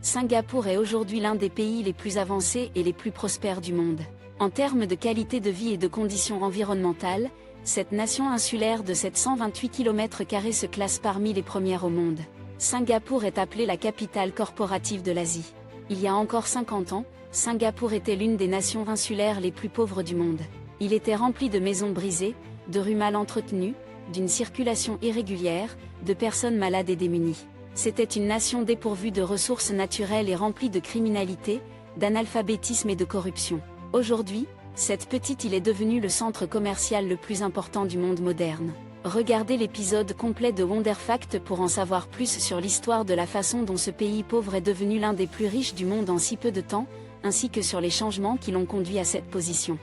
Singapour est aujourd'hui l'un des pays les plus avancés et les plus prospères du monde. En termes de qualité de vie et de conditions environnementales, cette nation insulaire de 728 km² se classe parmi les premières au monde. Singapour est appelée la capitale corporative de l'Asie. Il y a encore 50 ans, Singapour était l'une des nations insulaires les plus pauvres du monde. Il était rempli de maisons brisées, de rues mal entretenues, d'une circulation irrégulière, de personnes malades et démunies. C'était une nation dépourvue de ressources naturelles et remplie de criminalité, d'analphabétisme et de corruption. Aujourd'hui, cette petite île est devenue le centre commercial le plus important du monde moderne. Regardez l'épisode complet de Wonderfact pour en savoir plus sur l'histoire de la façon dont ce pays pauvre est devenu l'un des plus riches du monde en si peu de temps, ainsi que sur les changements qui l'ont conduit à cette position.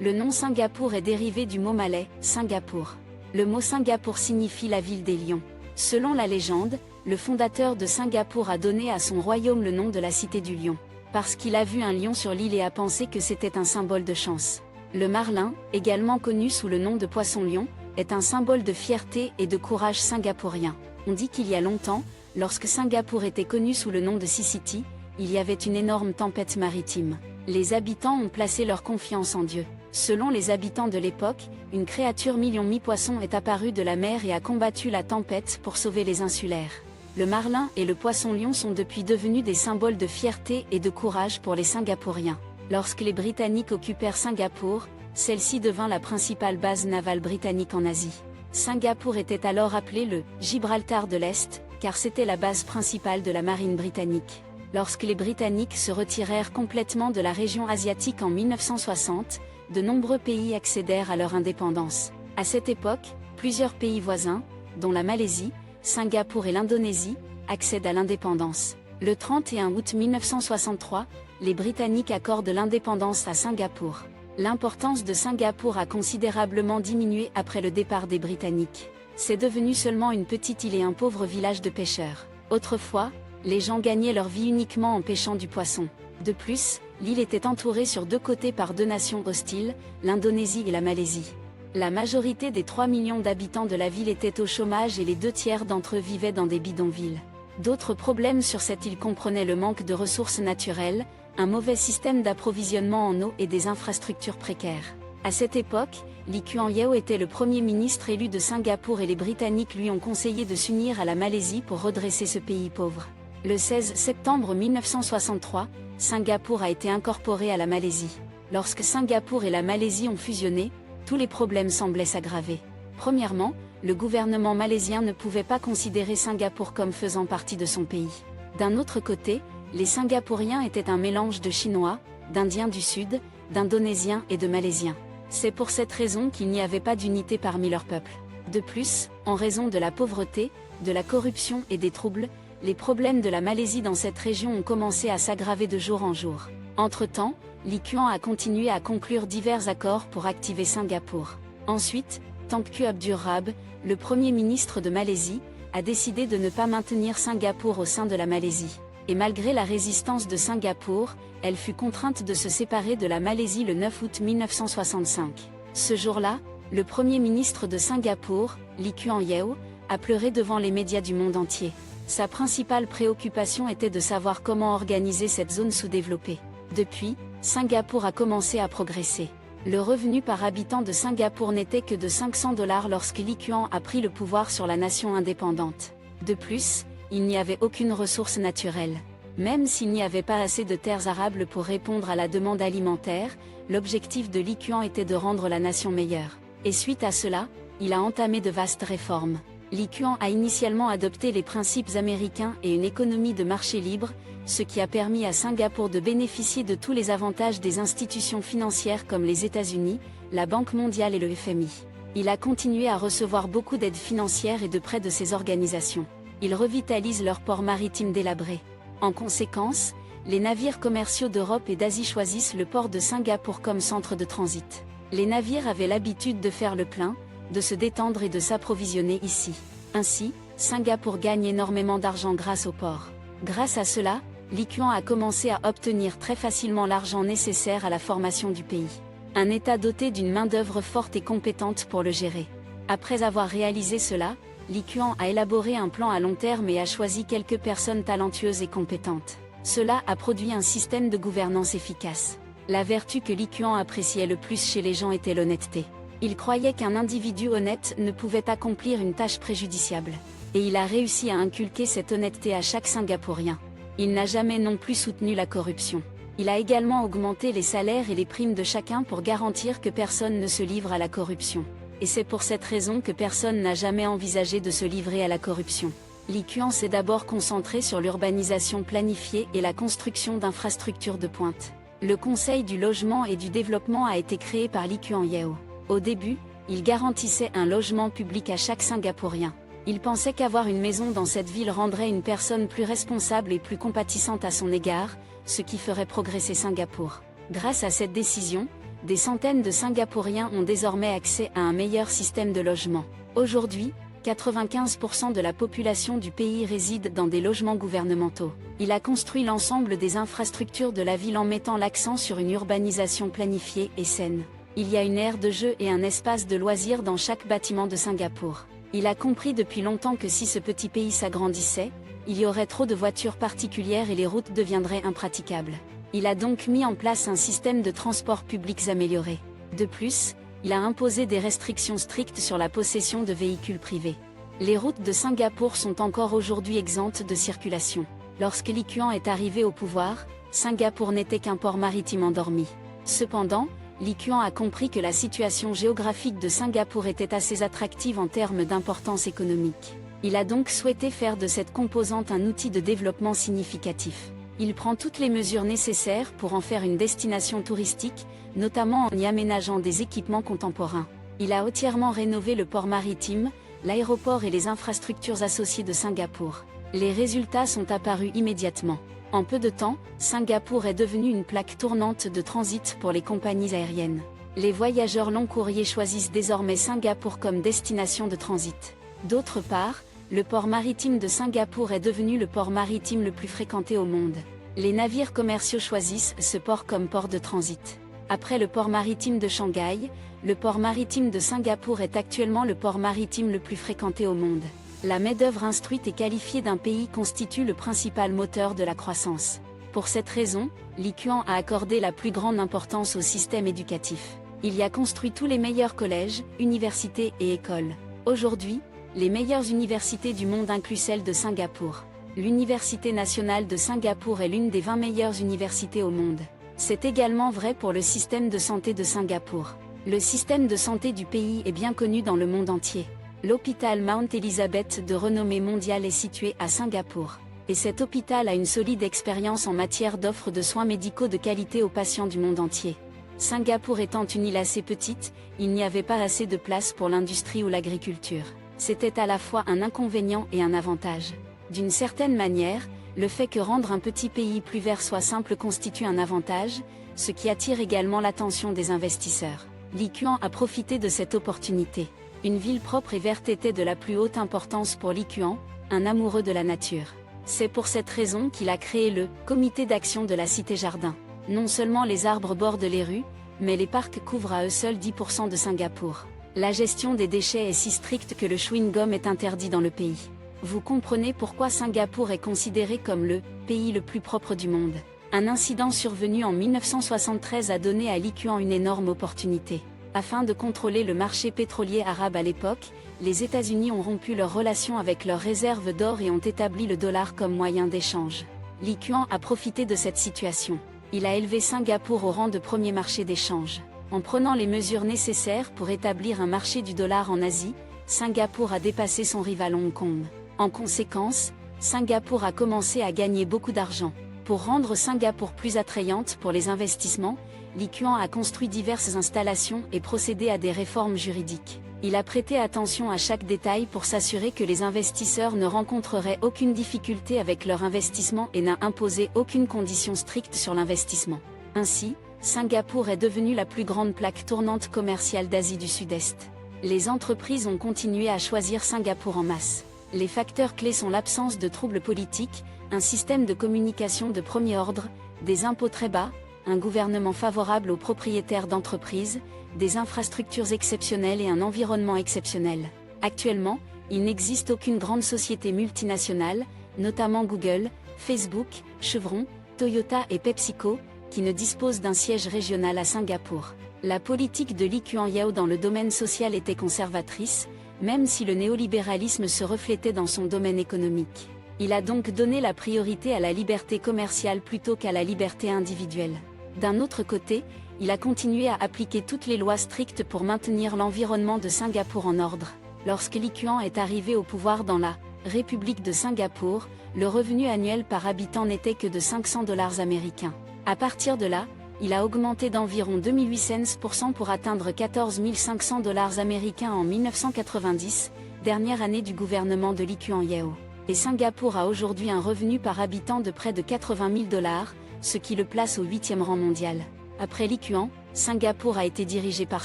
Le nom Singapour est dérivé du mot malais, Singapour. Le mot Singapour signifie la ville des lions. Selon la légende, le fondateur de Singapour a donné à son royaume le nom de la cité du lion, parce qu'il a vu un lion sur l'île et a pensé que c'était un symbole de chance. Le marlin, également connu sous le nom de poisson-lion, est un symbole de fierté et de courage singapourien. On dit qu'il y a longtemps, lorsque Singapour était connu sous le nom de Sea City, il y avait une énorme tempête maritime. Les habitants ont placé leur confiance en Dieu. Selon les habitants de l'époque, une créature mi-poisson est apparue de la mer et a combattu la tempête pour sauver les insulaires. Le marlin et le poisson-lion sont depuis devenus des symboles de fierté et de courage pour les Singapouriens. Lorsque les Britanniques occupèrent Singapour, celle-ci devint la principale base navale britannique en Asie. Singapour était alors appelé le « Gibraltar de l'Est », car c'était la base principale de la marine britannique. Lorsque les Britanniques se retirèrent complètement de la région asiatique en 1960, de nombreux pays accédèrent à leur indépendance. À cette époque, plusieurs pays voisins, dont la Malaisie, Singapour et l'Indonésie, accèdent à l'indépendance. Le 31 août 1963, les Britanniques accordent l'indépendance à Singapour. L'importance de Singapour a considérablement diminué après le départ des Britanniques. C'est devenu seulement une petite île et un pauvre village de pêcheurs. Autrefois, les gens gagnaient leur vie uniquement en pêchant du poisson. De plus, l'île était entourée sur deux côtés par deux nations hostiles, l'Indonésie et la Malaisie. La majorité des 3 millions d'habitants de la ville étaient au chômage et les 2/3 d'entre eux vivaient dans des bidonvilles. D'autres problèmes sur cette île comprenaient le manque de ressources naturelles, un mauvais système d'approvisionnement en eau et des infrastructures précaires. À cette époque, Lee Kuan Yew était le premier ministre élu de Singapour et les Britanniques lui ont conseillé de s'unir à la Malaisie pour redresser ce pays pauvre. Le 16 septembre 1963, Singapour a été incorporé à la Malaisie. Lorsque Singapour et la Malaisie ont fusionné, tous les problèmes semblaient s'aggraver. Premièrement, le gouvernement malaisien ne pouvait pas considérer Singapour comme faisant partie de son pays. D'un autre côté, les Singapouriens étaient un mélange de Chinois, d'Indiens du Sud, d'Indonésiens et de Malaisiens. C'est pour cette raison qu'il n'y avait pas d'unité parmi leur peuple. De plus, en raison de la pauvreté, de la corruption et des troubles, les problèmes de la Malaisie dans cette région ont commencé à s'aggraver de jour en jour. Entre-temps, Lee Kuan a continué à conclure divers accords pour activer Singapour. Ensuite, Tengku Abdur Rab, le premier ministre de Malaisie, a décidé de ne pas maintenir Singapour au sein de la Malaisie. Et malgré la résistance de Singapour, elle fut contrainte de se séparer de la Malaisie le 9 août 1965. Ce jour-là, le premier ministre de Singapour, Lee Kuan Yew, a pleuré devant les médias du monde entier. Sa principale préoccupation était de savoir comment organiser cette zone sous-développée. Depuis, Singapour a commencé à progresser. Le revenu par habitant de Singapour n'était que de $500 lorsque Lee Kuan a pris le pouvoir sur la nation indépendante. De plus, il n'y avait aucune ressource naturelle. Même s'il n'y avait pas assez de terres arables pour répondre à la demande alimentaire, l'objectif de Lee Kuan était de rendre la nation meilleure. Et suite à cela, il a entamé de vastes réformes. Lee Kuan a initialement adopté les principes américains et une économie de marché libre, ce qui a permis à Singapour de bénéficier de tous les avantages des institutions financières comme les États-Unis, la Banque mondiale et le FMI. Il a continué à recevoir beaucoup d'aides financières et de près de ces organisations. Il revitalise leurs ports maritimes délabrés. En conséquence, les navires commerciaux d'Europe et d'Asie choisissent le port de Singapour comme centre de transit. Les navires avaient l'habitude de faire le plein, de se détendre et de s'approvisionner ici. Ainsi, Singapour gagne énormément d'argent grâce au port. Grâce à cela, Lee Kuan a commencé à obtenir très facilement l'argent nécessaire à la formation du pays. Un État doté d'une main-d'œuvre forte et compétente pour le gérer. Après avoir réalisé cela, Li Qiang a élaboré un plan à long terme et a choisi quelques personnes talentueuses et compétentes. Cela a produit un système de gouvernance efficace. La vertu que Li Qiang appréciait le plus chez les gens était l'honnêteté. Il croyait qu'un individu honnête ne pouvait accomplir une tâche préjudiciable. Et il a réussi à inculquer cette honnêteté à chaque Singapourien. Il n'a jamais non plus soutenu la corruption. Il a également augmenté les salaires et les primes de chacun pour garantir que personne ne se livre à la corruption. Et c'est pour cette raison que personne n'a jamais envisagé de se livrer à la corruption. Li Qiang s'est d'abord concentré sur l'urbanisation planifiée et la construction d'infrastructures de pointe. Le Conseil du logement et du développement a été créé par Lee Kuan Yew. Au début, il garantissait un logement public à chaque Singapourien. Il pensait qu'avoir une maison dans cette ville rendrait une personne plus responsable et plus compatissante à son égard, ce qui ferait progresser Singapour. Grâce à cette décision, des centaines de Singapouriens ont désormais accès à un meilleur système de logement. Aujourd'hui, 95% de la population du pays réside dans des logements gouvernementaux. Il a construit l'ensemble des infrastructures de la ville en mettant l'accent sur une urbanisation planifiée et saine. Il y a une aire de jeu et un espace de loisirs dans chaque bâtiment de Singapour. Il a compris depuis longtemps que si ce petit pays s'agrandissait, il y aurait trop de voitures particulières et les routes deviendraient impraticables. Il a donc mis en place un système de transports publics amélioré. De plus, il a imposé des restrictions strictes sur la possession de véhicules privés. Les routes de Singapour sont encore aujourd'hui exemptes de circulation. Lorsque Lee Kuan est arrivé au pouvoir, Singapour n'était qu'un port maritime endormi. Cependant, Lee Kuan a compris que la situation géographique de Singapour était assez attractive en termes d'importance économique. Il a donc souhaité faire de cette composante un outil de développement significatif. Il prend toutes les mesures nécessaires pour en faire une destination touristique, notamment en y aménageant des équipements contemporains. Il a entièrement rénové le port maritime, l'aéroport et les infrastructures associées de Singapour. Les résultats sont apparus immédiatement. En peu de temps, Singapour est devenu une plaque tournante de transit pour les compagnies aériennes. Les voyageurs long courriers choisissent désormais Singapour comme destination de transit. D'autre part, le port maritime de Singapour est devenu le port maritime le plus fréquenté au monde. Les navires commerciaux choisissent ce port comme port de transit. Après le port maritime de Shanghai, le port maritime de Singapour est actuellement le port maritime le plus fréquenté au monde. La main-d'œuvre instruite et qualifiée d'un pays constitue le principal moteur de la croissance. Pour cette raison, Lee Kuan a accordé la plus grande importance au système éducatif. Il y a construit tous les meilleurs collèges, universités et écoles. Aujourd'hui, les meilleures universités du monde incluent celle de Singapour. L'Université nationale de Singapour est l'une des 20 meilleures universités au monde. C'est également vrai pour le système de santé de Singapour. Le système de santé du pays est bien connu dans le monde entier. L'hôpital Mount Elizabeth de renommée mondiale est situé à Singapour. Et cet hôpital a une solide expérience en matière d'offre de soins médicaux de qualité aux patients du monde entier. Singapour étant une île assez petite, il n'y avait pas assez de place pour l'industrie ou l'agriculture. C'était à la fois un inconvénient et un avantage. D'une certaine manière, le fait que rendre un petit pays plus vert soit simple constitue un avantage, ce qui attire également l'attention des investisseurs. Lee Kuan a profité de cette opportunité. Une ville propre et verte était de la plus haute importance pour Lee Kuan, un amoureux de la nature. C'est pour cette raison qu'il a créé le Comité d'action de la Cité-Jardin. Non seulement les arbres bordent les rues, mais les parcs couvrent à eux seuls 10% de Singapour. La gestion des déchets est si stricte que le chewing-gum est interdit dans le pays. Vous comprenez pourquoi Singapour est considéré comme le pays le plus propre du monde. Un incident survenu en 1973 a donné à Lee Kuan une énorme opportunité. Afin de contrôler le marché pétrolier arabe à l'époque, les États-Unis ont rompu leurs relations avec leurs réserves d'or et ont établi le dollar comme moyen d'échange. Lee Kuan a profité de cette situation. Il a élevé Singapour au rang de premier marché d'échange. En prenant les mesures nécessaires pour établir un marché du dollar en Asie, Singapour a dépassé son rival Hong Kong. En conséquence, Singapour a commencé à gagner beaucoup d'argent. Pour rendre Singapour plus attrayante pour les investissements, Lee Kuan a construit diverses installations et procédé à des réformes juridiques. Il a prêté attention à chaque détail pour s'assurer que les investisseurs ne rencontreraient aucune difficulté avec leur investissement et n'a imposé aucune condition stricte sur l'investissement. Ainsi, Singapour est devenue la plus grande plaque tournante commerciale d'Asie du Sud-Est. Les entreprises ont continué à choisir Singapour en masse. Les facteurs clés sont l'absence de troubles politiques, un système de communication de premier ordre, des impôts très bas, un gouvernement favorable aux propriétaires d'entreprises, des infrastructures exceptionnelles et un environnement exceptionnel. Actuellement, Il n'existe aucune grande société multinationale, notamment Google, Facebook, Chevron, Toyota et PepsiCo, qui ne dispose d'un siège régional à Singapour. La politique de Lee Kuan Yew dans le domaine social était conservatrice, même si le néolibéralisme se reflétait dans son domaine économique. Il a donc donné la priorité à la liberté commerciale plutôt qu'à la liberté individuelle. D'un autre côté, il a continué à appliquer toutes les lois strictes pour maintenir l'environnement de Singapour en ordre. Lorsque Lee Kuan est arrivé au pouvoir dans la République de Singapour, le revenu annuel par habitant n'était que de 500 $ américains. À partir de là, il a augmenté d'environ 2800% pour atteindre 14 500 $ américains en 1990, dernière année du gouvernement de Lee Kuan Yew. Et Singapour a aujourd'hui un revenu par habitant de près de 80 000 $, ce qui le place au 8e rang mondial. Après Lee Kuan, Singapour a été dirigé par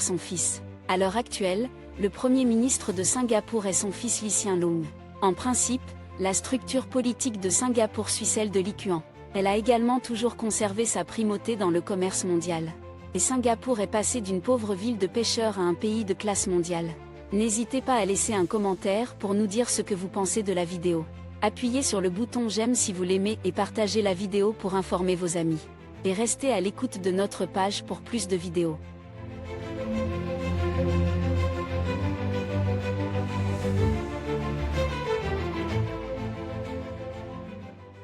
son fils. À l'heure actuelle, le Premier ministre de Singapour est son fils Lee Hsien Loong. En principe, la structure politique de Singapour suit celle de Lee Kuan. Elle a également toujours conservé sa primauté dans le commerce mondial. Et Singapour est passé d'une pauvre ville de pêcheurs à un pays de classe mondiale. N'hésitez pas à laisser un commentaire pour nous dire ce que vous pensez de la vidéo. Appuyez sur le bouton j'aime si vous l'aimez et partagez la vidéo pour informer vos amis. Et restez à l'écoute de notre page pour plus de vidéos.